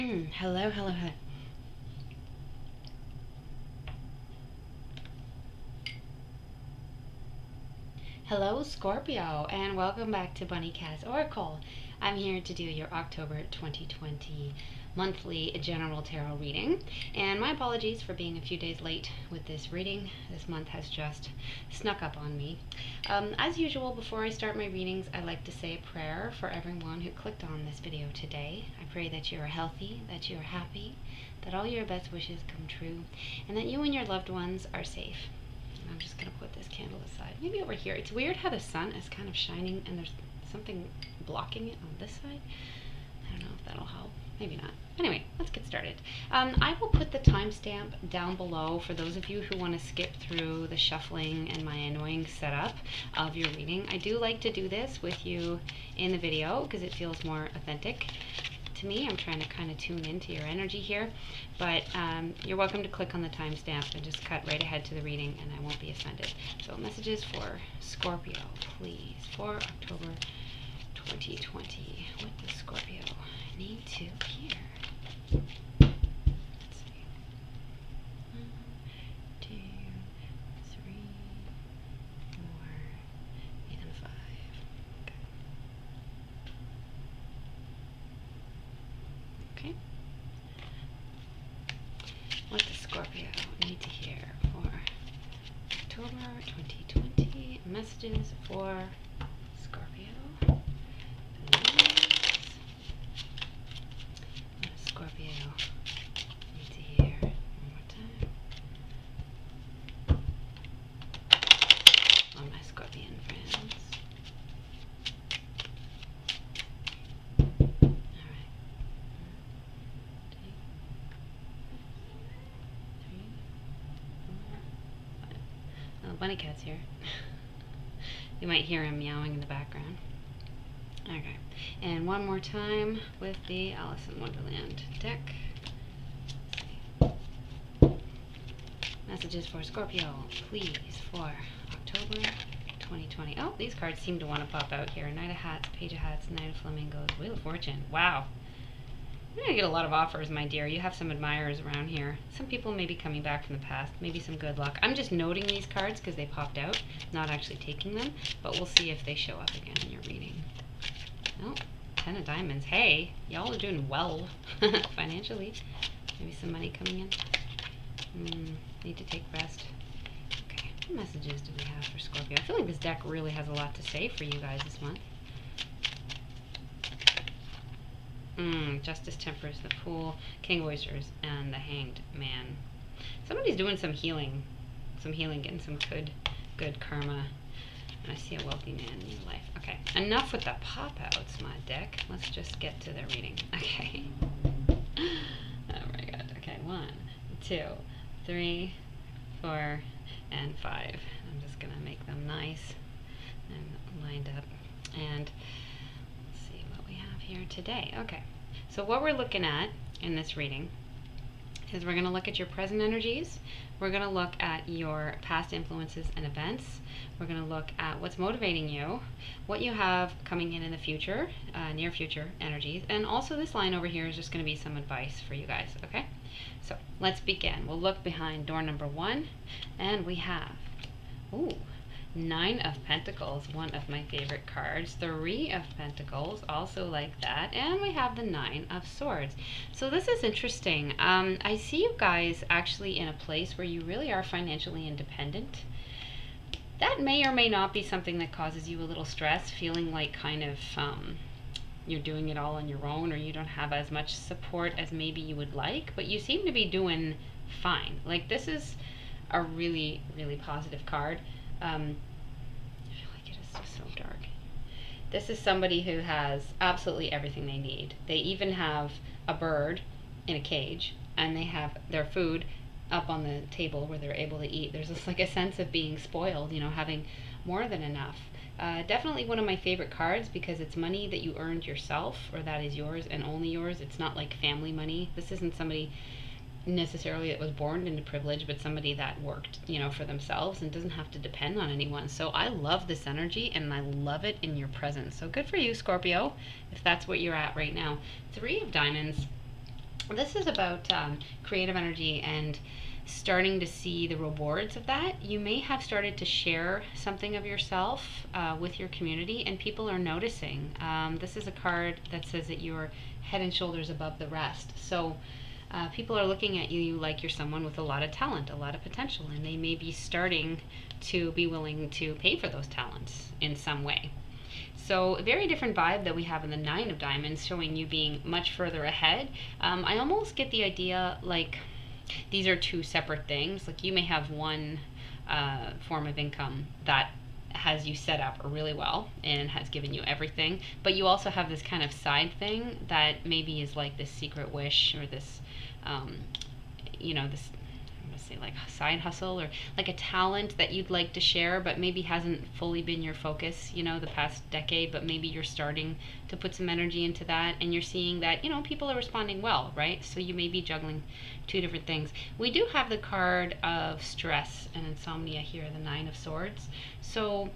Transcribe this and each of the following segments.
Hello, hello, hello. Hello, Scorpio, and welcome back to Bunny Cat's Oracle. I'm here to do your October 2020 monthly general tarot reading. And my apologies for being a few days late with this reading. This month has just snuck up on me. As usual, before I start my readings, I like to say a prayer for everyone who clicked on this video today. I pray that you are healthy, that you are happy, that all your best wishes come true, and that you and your loved ones are safe. I'm just going to put this candle aside. Maybe over here. It's weird how the sun is kind of shining and there's something blocking it on this side. I don't know if that'll help. Maybe not. Anyway, let's get started. I will put the timestamp down below for those of you who want to skip through the shuffling and my annoying setup of your reading. I do like to do this with you in the video because it feels more authentic to me. I'm trying to kind of tune into your energy here, but you're welcome to click on the timestamp and just cut right ahead to the reading and I won't be offended. So messages for Scorpio, please, for October 2020. What does Scorpio need to hear? Let's see. 1, 2, 3, 4, and 5. Okay. What does Scorpio need to hear for October 2020? Messages for Scorpio. Please. What does Scorpio need to hear? One more time. All my Scorpion friends. Alright. 1, 2, 3, 4, 5. Oh, Bunny Cat's here. You might hear him meowing in the background. Okay, and one more time with the Alice in Wonderland deck. Let's see. Messages for Scorpio, please, for October 2020. Oh, these cards seem to want to pop out here. Knight of Hats, Page of Hats, Knight of Flamingos, Wheel of Fortune. Wow. You're going to get a lot of offers, my dear. You have some admirers around here. Some people may be coming back from the past. Maybe some good luck. I'm just noting these cards because they popped out, not actually taking them. But we'll see if they show up again in your reading. Oh, 10 of Diamonds. Hey, y'all are doing well financially. Maybe some money coming in. Need to take rest. Okay, what messages do we have for Scorpio? I feel like this deck really has a lot to say for you guys this month. Justice, Temperance, the Fool, King of Oysters, and the Hanged Man. Somebody's doing some healing, getting some good karma. And I see a wealthy man in your life. Okay, enough with the pop-outs, my deck. Let's just get to the reading. Okay. Oh my god. Okay, 1, 2, 3, 4, and 5. I'm just gonna make them nice and lined up. And let's see what we have here today. Okay. So what we're looking at in this reading is we're going to look at your present energies. We're going to look at your past influences and events. We're going to look at what's motivating you, what you have coming in the future, near future energies, and also this line over here is just going to be some advice for you guys, okay? So let's begin. We'll look behind door number 1, and we have, 9 of Pentacles, one of my favorite cards. 3 of Pentacles, also like that. And we have the 9 of Swords. So this is interesting. I see you guys actually in a place where you really are financially independent. That may or may not be something that causes you a little stress, feeling like kind of you're doing it all on your own or you don't have as much support as maybe you would like. But you seem to be doing fine. Like this is a really, really positive card. I feel like it is just so dark. This is somebody who has absolutely everything they need. They even have a bird in a cage, and they have their food up on the table where they're able to eat. There's just like a sense of being spoiled, you know, having more than enough. Definitely one of my favorite cards because it's money that you earned yourself, or that is yours and only yours. It's not like family money. This isn't somebody necessarily that was born into privilege, but somebody that worked, you know, for themselves and doesn't have to depend on anyone. So I love this energy and I love it in your presence. So good for you, Scorpio, if that's what you're at right now. 3 of Diamonds. This is about creative energy and starting to see the rewards of that. You may have started to share something of yourself with your community, and people are noticing. This is a card that says that you're head and shoulders above the rest. So people are looking at you like you're someone with a lot of talent, a lot of potential, and they may be starting to be willing to pay for those talents in some way. So a very different vibe that we have in the Nine of Diamonds, showing you being much further ahead. I almost get the idea like these are two separate things. Like you may have one form of income that has you set up really well and has given you everything, but you also have this kind of side thing that maybe is like this secret wish or this, um, this, I'm gonna say like side hustle or like a talent that you'd like to share, but maybe hasn't fully been your focus, the past decade, but maybe you're starting to put some energy into that and you're seeing that, people are responding well, right? So you may be juggling two different things. We do have the card of stress and insomnia here, the Nine of Swords. So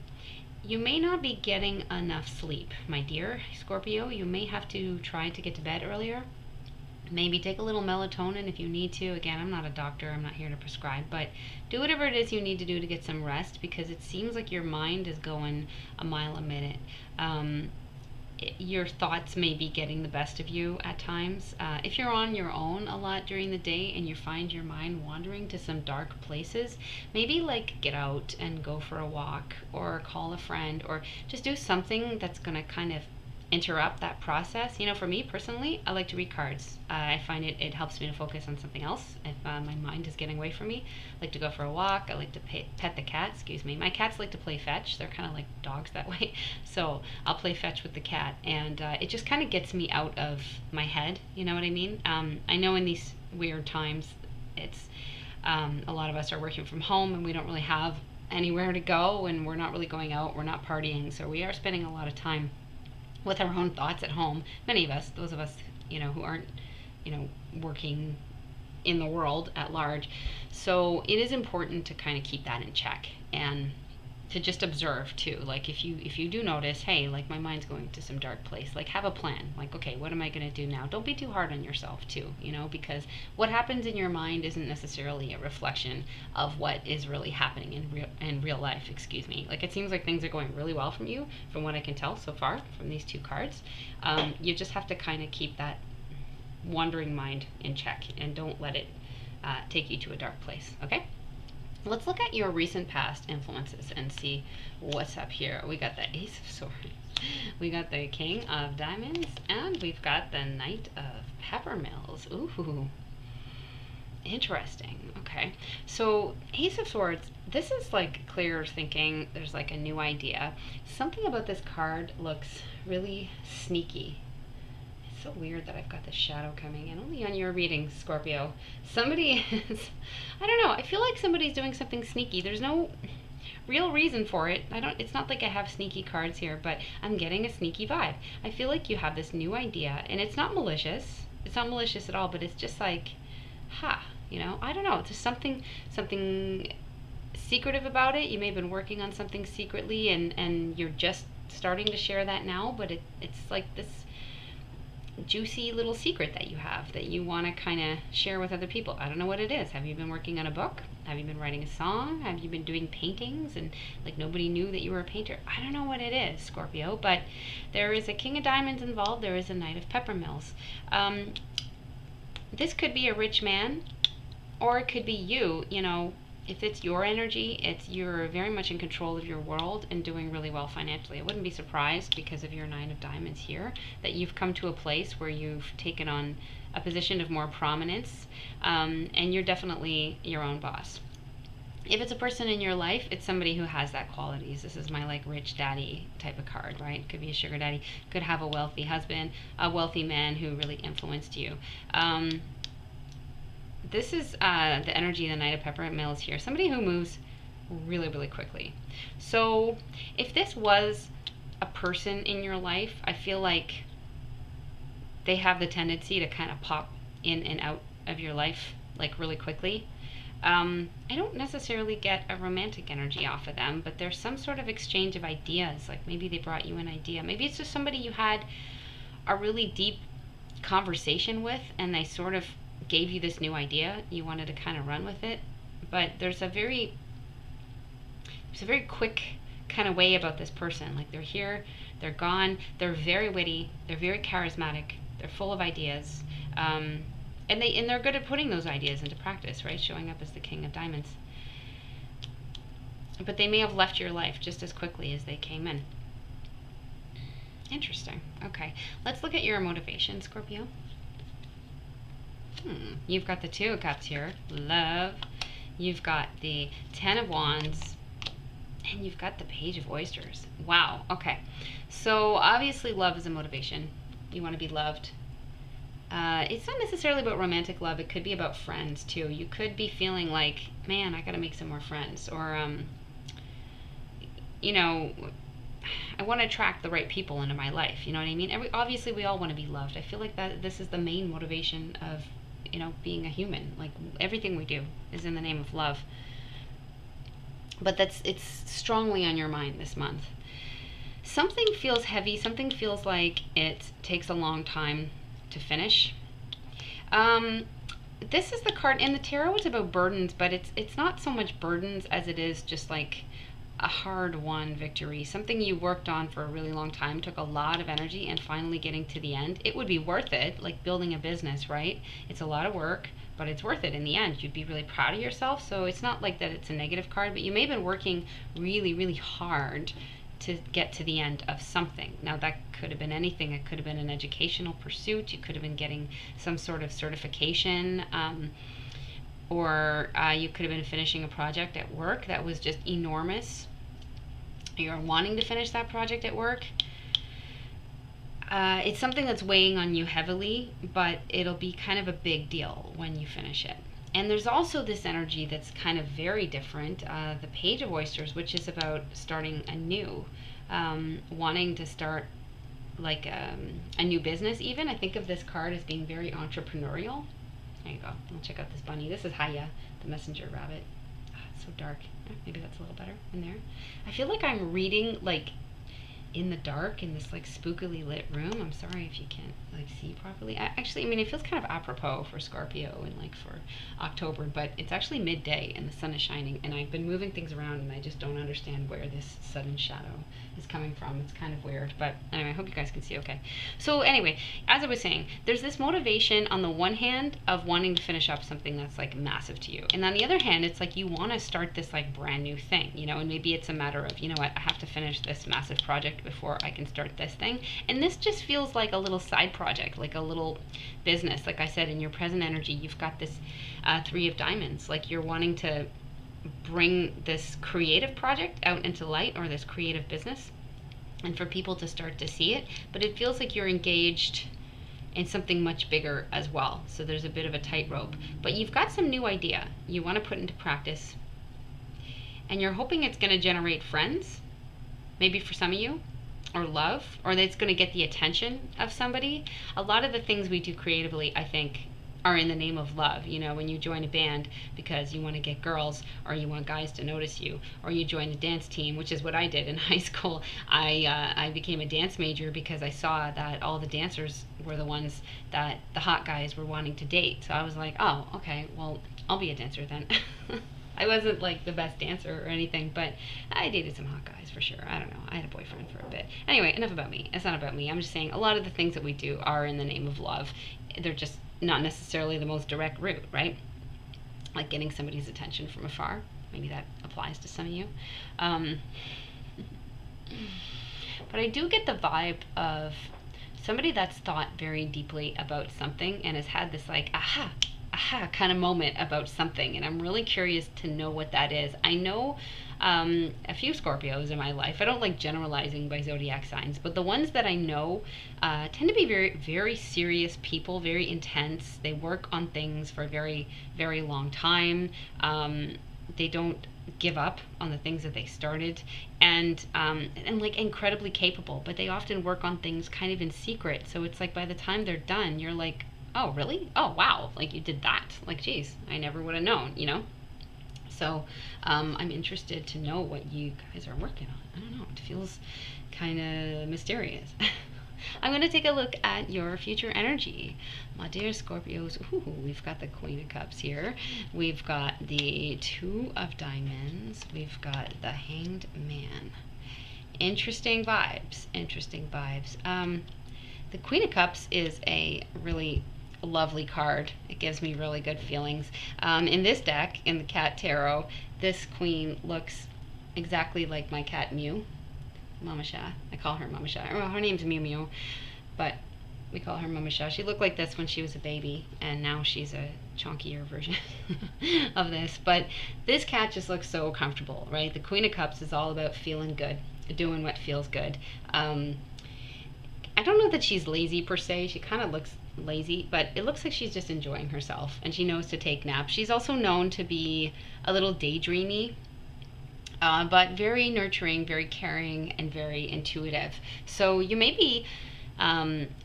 you may not be getting enough sleep, my dear Scorpio. You may have to try to get to bed earlier. Maybe take a little melatonin if you need to. Again, I'm not a doctor, I'm not here to prescribe, but do whatever it is you need to do to get some rest, because it seems like your mind is going a mile a minute. Your thoughts may be getting the best of you at times. If you're on your own a lot during the day and you find your mind wandering to some dark places, maybe like get out and go for a walk or call a friend or just do something that's going to kind of interrupt that process. For me personally, I like to read cards. I find it helps me to focus on something else if my mind is getting away from me. I like to go for a walk. I like to pet the cat. Excuse me. My cats like to play fetch. They're kind of like dogs that way. So I'll play fetch with the cat, and it just kind of gets me out of my head. You know what I mean? I know in these weird times, it's a lot of us are working from home, and we don't really have anywhere to go, and we're not really going out. We're not partying, so we are spending a lot of time with our own thoughts at home. Many of us, those of us, who aren't, working in the world at large. So it is important to kind of keep that in check and to just observe too. Like if you do notice, hey, like my mind's going to some dark place, like have a plan. Like, okay, what am I going to do now? Don't be too hard on yourself too, because what happens in your mind isn't necessarily a reflection of what is really happening in real life. Excuse me. Like it seems like things are going really well from you, from what I can tell so far from these two cards. You just have to kind of keep that wandering mind in check and don't let it take you to a dark place. Okay. Let's look at your recent past influences and see what's up here. We got the Ace of Swords, we got the King of Diamonds, and we've got the Knight of Peppermills. Ooh, interesting. Okay, so Ace of Swords, this is like clear thinking. There's like a new idea. Something about this card looks really sneaky. So weird that I've got this shadow coming in only on your reading, Scorpio. Somebody is, I don't know, I feel like somebody's doing something sneaky. There's no real reason for it. It's not like I have sneaky cards here, but I'm getting a sneaky vibe. I feel like you have this new idea, and it's not malicious. It's not malicious at all, but it's just like, I don't know. There's something secretive about it. You may have been working on something secretly, and you're just starting to share that now, but it's like this juicy little secret that you have that you want to kind of share with other people. I don't know what it is. Have you been working on a book? Have you been writing a song? Have you been doing paintings and like nobody knew that you were a painter? I don't know what it is, Scorpio, but there is a King of Diamonds involved. There is a Knight of Peppermills. This could be a rich man, or it could be you. If it's your energy, you're very much in control of your world and doing really well financially. I wouldn't be surprised, because of your Nine of Diamonds here, that you've come to a place where you've taken on a position of more prominence, and you're definitely your own boss. If it's a person in your life, it's somebody who has that qualities. This is my like rich daddy type of card, right? Could be a sugar daddy, could have a wealthy husband, a wealthy man who really influenced you. This is the energy of the Knight of Peppermills here. Somebody who moves really, really quickly. So if this was a person in your life, I feel like they have the tendency to kind of pop in and out of your life like really quickly. I don't necessarily get a romantic energy off of them, but there's some sort of exchange of ideas. Like maybe they brought you an idea. Maybe it's just somebody you had a really deep conversation with, and they sort of gave you this new idea. You wanted to kind of run with it, but there's a very quick kind of way about this person. Like, they're here, they're gone. They're very witty. They're very charismatic. They're full of ideas, and they're good at putting those ideas into practice, right? Showing up as the King of Diamonds. But they may have left your life just as quickly as they came in. Interesting. Okay, let's look at your motivation, Scorpio. You've got the Two of Cups here, love. You've got the Ten of Wands, and you've got the Page of Oysters. Wow. Okay, so obviously love is a motivation. You want to be loved. It's not necessarily about romantic love. It could be about friends too. You could be feeling like, man, I gotta make some more friends, or you know, I want to attract the right people into my life. You know what I mean? Obviously, we all want to be loved. I feel like that this is the main motivation of, you know, being a human. Like, everything we do is in the name of love. But it's strongly on your mind this month. Something feels heavy. Something feels like it takes a long time to finish. This is the card in the tarot. It's about burdens, but it's not so much burdens as it is just like a hard-won victory, something you worked on for a really long time, took a lot of energy, and finally getting to the end. It would be worth it, like building a business, right? It's a lot of work, but it's worth it in the end. You'd be really proud of yourself. So it's not like that it's a negative card, but you may have been working really, really hard to get to the end of something. Now, that could have been anything. It could have been an educational pursuit. You could have been getting some sort of certification, or you could have been finishing a project at work that was just enormous. You're wanting to finish that project at work. It's something that's weighing on you heavily, but it'll be kind of a big deal when you finish it. And there's also this energy that's kind of very different, the Page of Oysters, which is about starting anew, wanting to start like a new business even. I think of this card as being very entrepreneurial. There you go. I'll check out this bunny. This is Haya, the messenger rabbit. Oh, it's so dark. Maybe that's a little better in there. I feel like I'm reading like in the dark in this like spookily lit room. I'm sorry if you can't like see properly. Actually, I mean, it feels kind of apropos for Scorpio and like for October, but it's actually midday and the sun is shining, and I've been moving things around and I just don't understand where this sudden shadow is coming from. It's kind of weird, but anyway, I hope you guys can see okay. So anyway, as I was saying, there's this motivation on the one hand of wanting to finish up something that's like massive to you, and on the other hand, it's like you want to start this like brand new thing, you know, and maybe it's a matter of, you know what, I have to finish this massive project before I can start this thing. And this just feels like a little side project, like a little business. Like I said, in your present energy, you've got this Three of Diamonds. Like, you're wanting to bring this creative project out into light, or this creative business, and for people to start to see it. But it feels like you're engaged in something much bigger as well. So there's a bit of a tightrope. But you've got some new idea you want to put into practice, and you're hoping it's going to generate friends, maybe for some of you, or love, or that it's going to get the attention of somebody. A lot of the things we do creatively, I think, are in the name of love. You know, when you join a band because you want to get girls, or you want guys to notice you, or you join a dance team, which is what I did in high school. I became a dance major because I saw that all the dancers were the ones that the hot guys were wanting to date. So I was like, oh, okay, well, I'll be a dancer then. I wasn't like the best dancer or anything, but I dated some hot guys for sure. I don't know. I had a boyfriend for a bit. Anyway, enough about me. It's not about me. I'm just saying a lot of the things that we do are in the name of love. They're just not necessarily the most direct route, right? Like getting somebody's attention from afar. Maybe that applies to some of you. But I do get the vibe of somebody that's thought very deeply about something and has had this like, aha kind of moment about something, and I'm really curious to know what that is. I know a few Scorpios in my life. I don't like generalizing by zodiac signs, but the ones that I know tend to be very, very serious people, very intense. They work on things for a very, very long time. They don't give up on the things that they started, and like incredibly capable, but they often work on things kind of in secret. So it's like by the time they're done, you're like, oh, really? Oh, wow. Like, you did that. Like, geez, I never would have known, you know? So I'm interested to know what you guys are working on. I don't know. It feels kind of mysterious. I'm going to take a look at your future energy. My dear Scorpios, ooh, we've got the Queen of Cups here. We've got the Two of Diamonds. We've got the Hanged Man. Interesting vibes. Interesting vibes. The Queen of Cups is a really lovely card. It gives me really good feelings. In this deck, in the Cat Tarot, this queen looks exactly like my cat Mew. Mama Sha. I call her Mama Sha. Well, her name's Mew Mew, but we call her Mama Sha. She looked like this when she was a baby, and now she's a chunkier version of this. But this cat just looks so comfortable, right? The Queen of Cups is all about feeling good, doing what feels good. I don't know that she's lazy per se. She kind of looks lazy, but it looks like she's just enjoying herself, and she knows to take naps. She's also known to be a little daydreamy, but very nurturing, very caring, and very intuitive. So you may be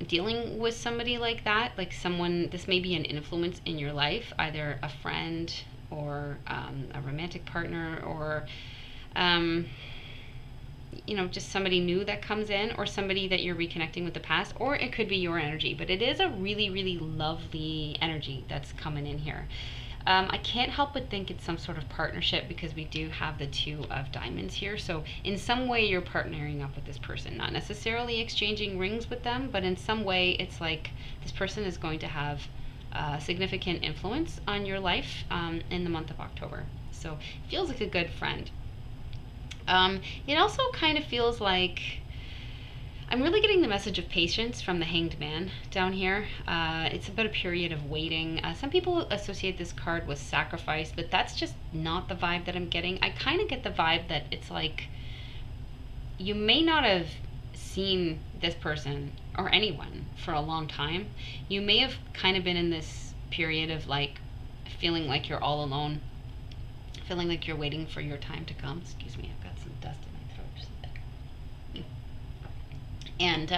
dealing with somebody like that, like someone, this may be an influence in your life, either a friend or a romantic partner, or just somebody new that comes in, or somebody that you're reconnecting with the past, or it could be your energy. But it is a really, really lovely energy that's coming in here. I can't help but think it's some sort of partnership, because we do have the Two of Diamonds here. So in some way you're partnering up with this person, not necessarily exchanging rings with them, but in some way it's like this person is going to have significant influence on your life in the month of October. So it feels like a good friend. It also kind of feels like I'm really getting the message of patience from the Hanged Man down here. It's about a period of waiting. Some people associate this card with sacrifice, but that's just not the vibe that I'm getting. I kind of get the vibe that it's like you may not have seen this person or anyone for a long time. You may have kind of been in this period of like feeling like you're all alone, feeling like you're waiting for your time to come. Excuse me, I've got some dust in my throat. Just a second. And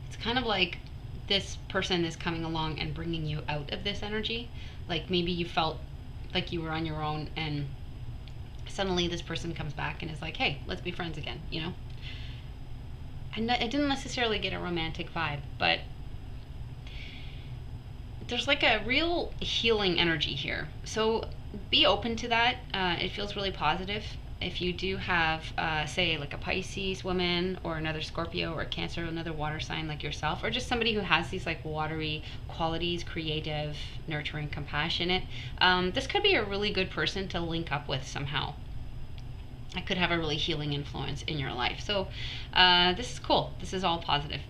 it's kind of like this person is coming along and bringing you out of this energy. Like maybe you felt like you were on your own, and suddenly this person comes back and is like, hey, let's be friends again, I didn't necessarily get a romantic vibe, but there's like a real healing energy here. So be open to that. It feels really positive. If you do have, say, like a Pisces woman, or another Scorpio, or a Cancer, another water sign like yourself, or just somebody who has these like watery qualities, creative, nurturing, compassionate, this could be a really good person to link up with somehow. It could have a really healing influence in your life. So this is cool. This is all positive.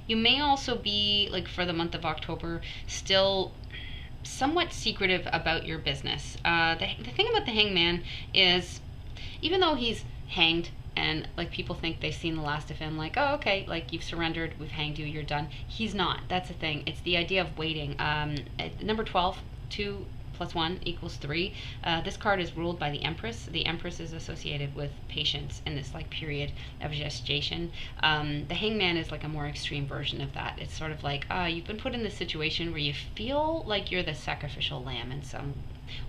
You may also be, like for the month of October, still somewhat secretive about your business. The thing about the Hangman is, even though he's hanged and like people think they've seen the last of him, like, oh, okay, like you've surrendered, we've hanged you, you're done. He's not. That's the thing. It's the idea of waiting. Number 12, 2 + 1 = 3. This card is ruled by the Empress. The Empress is associated with patience in this like period of gestation. The Hangman is like a more extreme version of that. It's sort of like you've been put in this situation where you feel like you're the sacrificial lamb in some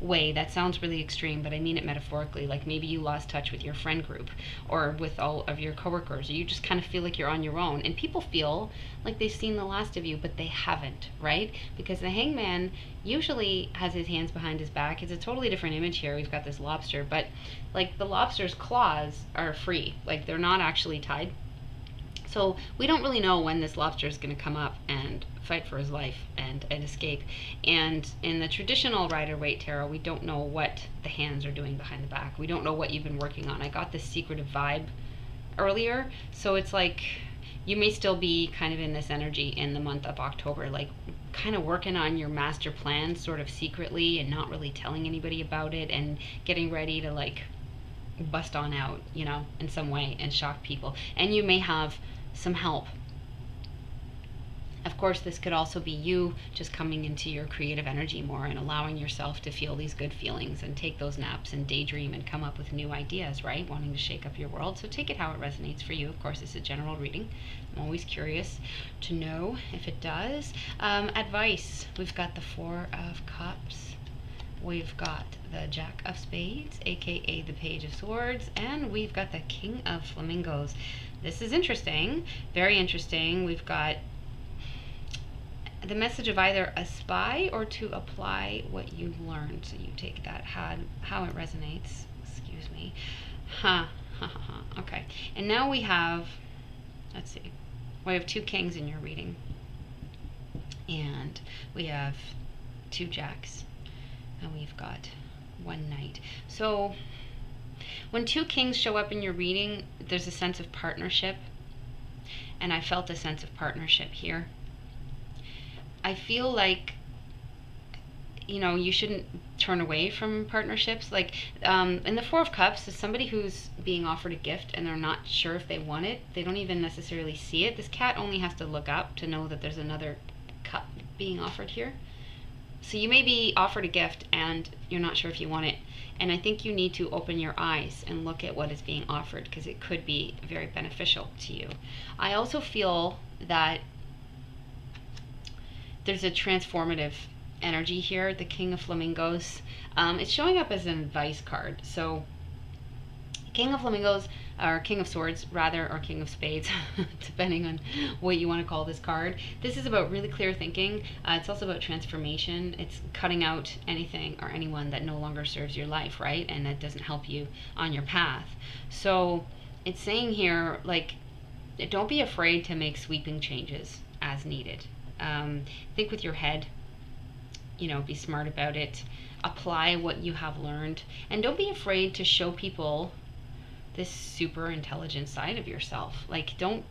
way. That sounds really extreme, but I mean it metaphorically. Like maybe you lost touch with your friend group or with all of your coworkers, or you just kind of feel like you're on your own, and people feel like they've seen the last of you, but they haven't, right? Because the Hangman usually has his hands behind his back. It's a totally different image here. We've got this lobster, but like the lobster's claws are free, like they're not actually tied. So we don't really know when this lobster is going to come up and fight for his life and escape. And in the traditional Rider-Waite tarot, we don't know what the hands are doing behind the back. We don't know what you've been working on. I got this secretive vibe earlier, so it's like you may still be kind of in this energy in the month of October, like kind of working on your master plan sort of secretly and not really telling anybody about it, and getting ready to like bust on out, in some way and shock people. And you may have some help. Of course, this could also be you just coming into your creative energy more and allowing yourself to feel these good feelings and take those naps and daydream and come up with new ideas, right? Wanting to shake up your world. So take it how it resonates for you. Of course, it's a general reading. I'm always curious to know if it does. Advice. We've got the 4 of Cups. We've got the Jack of Spades, aka the Page of Swords, and we've got the King of Flamingos. This is interesting, very interesting. We've got the message of either a spy or to apply what you've learned. So you take that, how it resonates. Excuse me. Okay. And now we have, let's see, we have 2 kings in your reading. And we have 2 jacks. And we've got 1 knight. So when 2 kings show up in your reading, there's a sense of partnership. And I felt a sense of partnership here. I feel like, you know, you shouldn't turn away from partnerships. Like, in the 4 of Cups is somebody who's being offered a gift and they're not sure if they want it. They don't even necessarily see it. This cat only has to look up to know that there's another cup being offered here. So you may be offered a gift and you're not sure if you want it. And I think you need to open your eyes and look at what is being offered, because it could be very beneficial to you. I also feel that there's a transformative energy here. The King of Flamingos. It's showing up as an advice card. So King of Flamingos, or King of Swords rather, or King of Spades, depending on what you want to call this card. This is about really clear thinking. It's also about transformation. It's cutting out anything or anyone that no longer serves your life, right? And that doesn't help you on your path. So it's saying here, like, don't be afraid to make sweeping changes as needed. Think with your head, you know, be smart about it. Apply what you have learned. And don't be afraid to show people this super intelligent side of yourself. Like, don't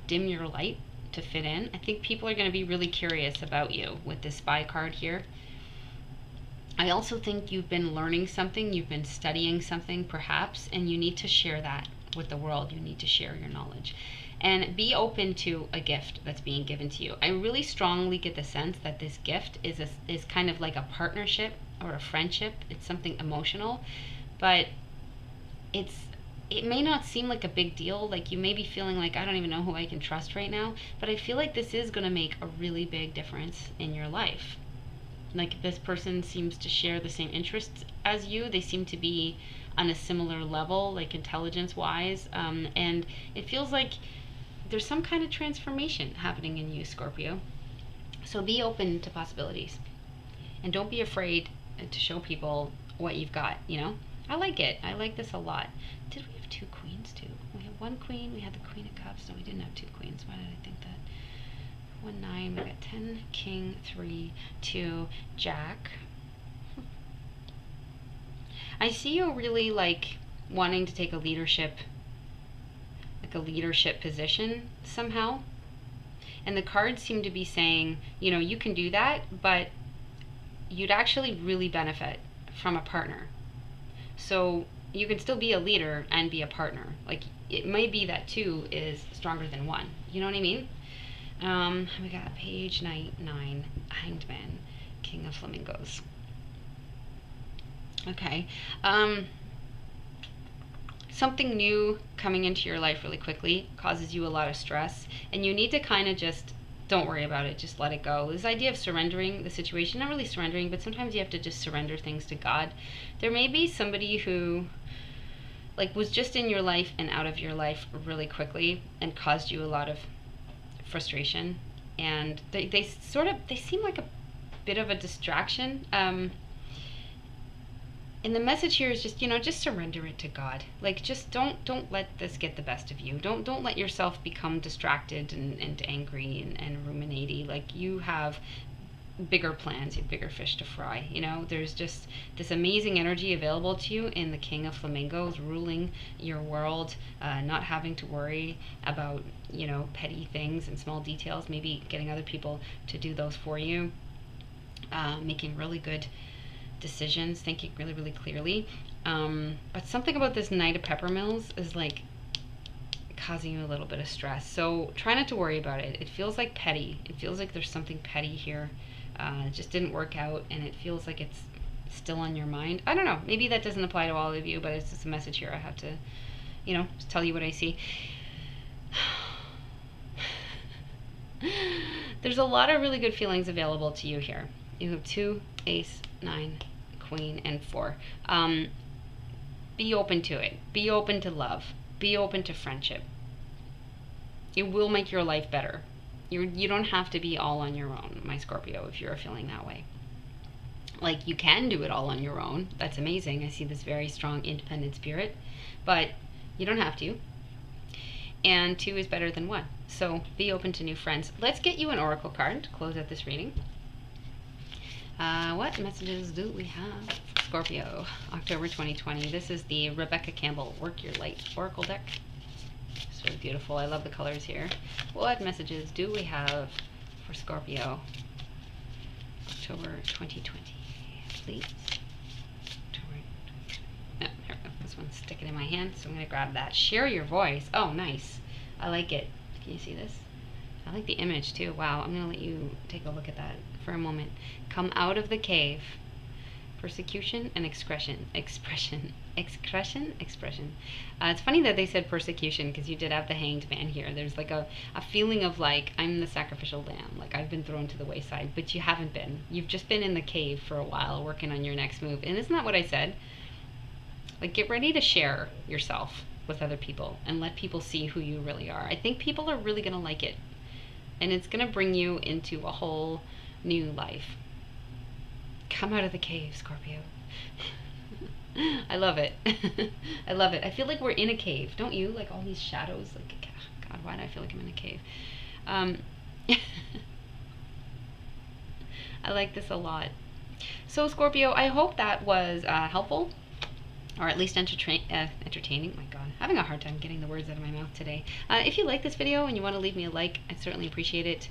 dim your light to fit in. I think people are going to be really curious about you with this spy card here. I also think you've been learning something, you've been studying something perhaps, and you need to share that with the world. You need to share your knowledge. And be open to a gift that's being given to you. I really strongly get the sense that this gift is kind of like a partnership or a friendship. It's something emotional, but it may not seem like a big deal. Like, you may be feeling like, I don't even know who I can trust right now, but I feel like this is going to make a really big difference in your life. Like, this person seems to share the same interests as you. They seem to be on a similar level, like intelligence-wise, and it feels like there's some kind of transformation happening in you, Scorpio. So be open to possibilities. And don't be afraid to show people what you've got, you know? I like it. I like this a lot. Did we have 2 queens too? We had 1 queen, we had the Queen of Cups, no, we didn't have 2 queens. Why did I think that? 1, 9, we got 10, King, 3, 2, Jack. I see you really, like, wanting to take a leadership position somehow. And the cards seem to be saying, you know, you can do that, but you'd actually really benefit from a partner. So you can still be a leader and be a partner. Like, it may be that 2 is stronger than 1. You know what I mean? We got Page, Knight, 9, Hanged Man, King of Flamingos. Okay. Something new coming into your life really quickly causes you a lot of stress, and you need to kind of just don't worry about it, just let it go. This idea of surrendering the situation, not really surrendering, but sometimes you have to just surrender things to God. There may be somebody who, like, was just in your life and out of your life really quickly and caused you a lot of frustration, and they seem like a bit of a distraction. And the message here is just, you know, just surrender it to God. Like, just don't let this get the best of you. Don't let yourself become distracted and angry and ruminating. Like, you have bigger plans, you have bigger fish to fry. You know, there's just this amazing energy available to you in the King of Flamingos, ruling your world, not having to worry about, you know, petty things and small details, maybe getting other people to do those for you, making really good decisions, thinking really, really clearly. But something about this Knight of Peppermills is, like, causing you a little bit of stress. So try not to worry about it. It feels like petty. It feels like there's something petty here. It just didn't work out, and it feels like it's still on your mind. I don't know. Maybe that doesn't apply to all of you, but it's just a message here. I have to, you know, just tell you what I see. There's a lot of really good feelings available to you here. You have 2, Ace, 9, Queen, and 4. Be open to it. Be open to love. Be open to friendship. It will make your life better. You don't have to be all on your own, my Scorpio, if you're feeling that way. Like, you can do it all on your own. That's amazing. I see this very strong independent spirit, but you don't have to. And 2 is better than 1. So be open to new friends. Let's get you an oracle card to close out this reading. What messages do we have for Scorpio, October 2020? This is the Rebecca Campbell Work Your Light Oracle deck. It's really beautiful. I love the colors here. What messages do we have for Scorpio, October 2020? Please. Oh, here we go. This one's sticking in my hand, so I'm going to grab that. Share your voice. Oh, nice. I like it. Can you see this? I like the image too. Wow, I'm going to let you take a look at that for a moment. Come out of the cave. Persecution and expression. It's funny that they said persecution, because you did have the Hanged Man here. There's like a feeling of like, I'm the sacrificial lamb. Like, I've been thrown to the wayside, but you haven't been. You've just been in the cave for a while working on your next move. And isn't that what I said? Like, get ready to share yourself with other people and let people see who you really are. I think people are really going to like it. And it's going to bring you into a whole new life. Come out of the cave, Scorpio. I love it. I love it. I feel like we're in a cave, don't you? Like, all these shadows. Like, God, why do I feel like I'm in a cave? I like this a lot. So, Scorpio, I hope that was helpful, or at least entertaining. My God, having a hard time getting the words out of my mouth today. If you like this video and you want to leave me a like, I'd certainly appreciate it.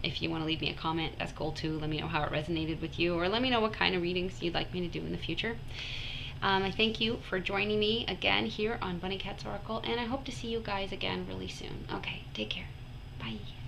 If you want to leave me a comment, that's cool too. Let me know how it resonated with you, or let me know what kind of readings you'd like me to do in the future. I thank you for joining me again here on Bunny Cat's Oracle, and I hope to see you guys again really soon. Okay, take care. Bye.